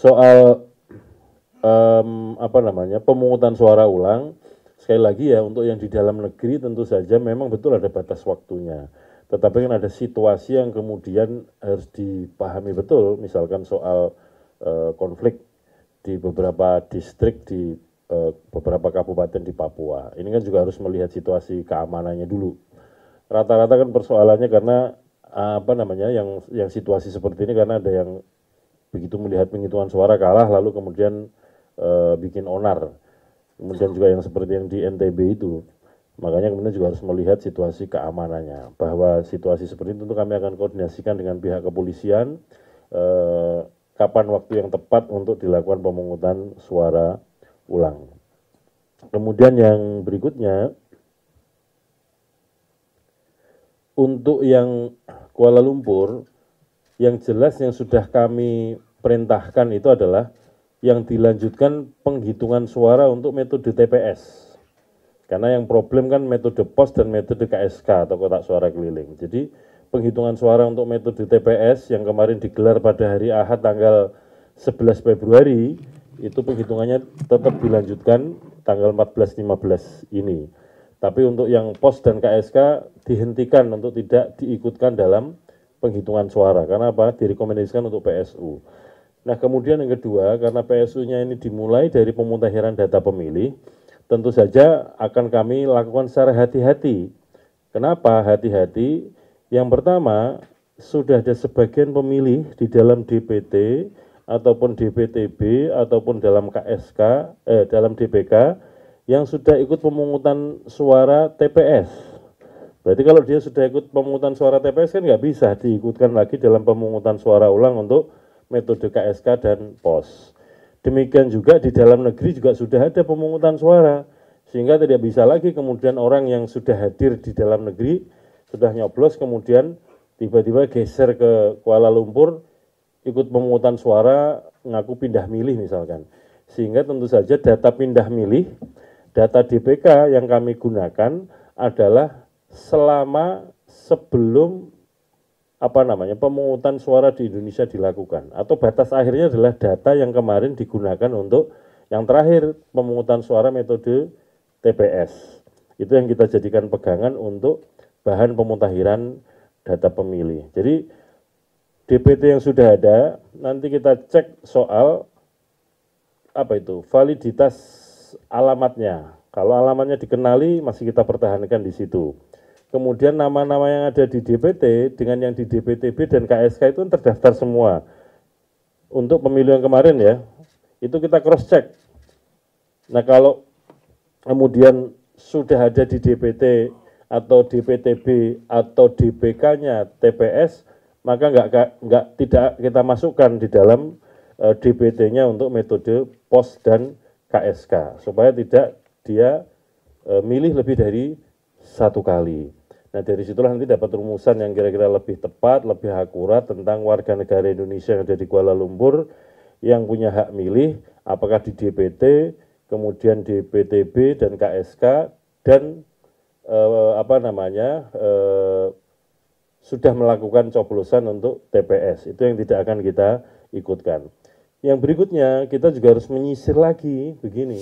soal apa namanya, pemungutan suara ulang, sekali lagi ya, untuk yang di dalam negeri tentu saja memang betul ada batas waktunya. Tetapi kan ada situasi yang kemudian harus dipahami betul, misalkan soal konflik di beberapa distrik di beberapa kabupaten di Papua. Ini kan juga harus melihat situasi keamanannya dulu. Rata-rata kan persoalannya karena apa namanya, yang situasi seperti ini karena ada yang begitu melihat penghitungan suara kalah lalu kemudian bikin onar. Kemudian juga yang seperti yang di NTB itu. Makanya kemudian juga harus melihat situasi keamanannya. Bahwa situasi seperti itu tentu kami akan koordinasikan dengan pihak kepolisian kapan waktu yang tepat untuk dilakukan pemungutan suara ulang. Kemudian yang berikutnya, untuk yang Kuala Lumpur, yang jelas yang sudah kami perintahkan itu adalah yang dilanjutkan penghitungan suara untuk metode TPS. Karena yang problem kan metode pos dan metode KSK atau kotak suara keliling. Jadi penghitungan suara untuk metode TPS yang kemarin digelar pada hari Ahad tanggal 11 Februari, itu penghitungannya tetap dilanjutkan tanggal 14-15 ini. Tapi untuk yang pos dan KSK dihentikan untuk tidak diikutkan dalam penghitungan suara. Karena apa? Direkomendasikan untuk PSU. Nah, kemudian yang kedua, karena PSU-nya ini dimulai dari pemutahiran data pemilih, tentu saja akan kami lakukan secara hati-hati. Kenapa hati-hati? Yang pertama, sudah ada sebagian pemilih di dalam DPT ataupun DPTB ataupun dalam KSK, dalam DPK yang sudah ikut pemungutan suara TPS. Berarti kalau dia sudah ikut pemungutan suara TPS kan nggak bisa diikutkan lagi dalam pemungutan suara ulang untuk metode KSK dan POS. Demikian juga di dalam negeri juga sudah ada pemungutan suara, sehingga tidak bisa lagi kemudian orang yang sudah hadir di dalam negeri, sudah nyoblos kemudian tiba-tiba geser ke Kuala Lumpur, ikut pemungutan suara, ngaku pindah milih misalkan. Sehingga tentu saja data pindah milih, data DPK yang kami gunakan adalah selama sebelum pemungutan suara di Indonesia dilakukan, atau batas akhirnya adalah data yang kemarin digunakan untuk yang terakhir pemungutan suara metode TPS. Itu yang kita jadikan pegangan untuk bahan pemutahiran data pemilih. Jadi DPT yang sudah ada, nanti kita cek soal validitas alamatnya. Kalau alamatnya dikenali, masih kita pertahankan di situ. Kemudian nama-nama yang ada di DPT dengan yang di DPTB dan KSK itu terdaftar semua. Untuk pemilu yang kemarin ya, itu kita cross check. Nah, kalau kemudian sudah ada di DPT atau DPTB atau DPK-nya TPS, maka tidak kita masukkan di dalam DPT-nya untuk metode POS dan KSK, supaya tidak dia milih lebih dari satu kali. Nah, dari situlah nanti dapat rumusan yang kira-kira lebih tepat, lebih akurat tentang warga negara Indonesia yang ada di Kuala Lumpur yang punya hak milih, apakah di DPT, kemudian DPTB dan KSK, dan sudah melakukan coblosan untuk TPS. Itu yang tidak akan kita ikutkan. Yang berikutnya, kita juga harus menyisir lagi begini.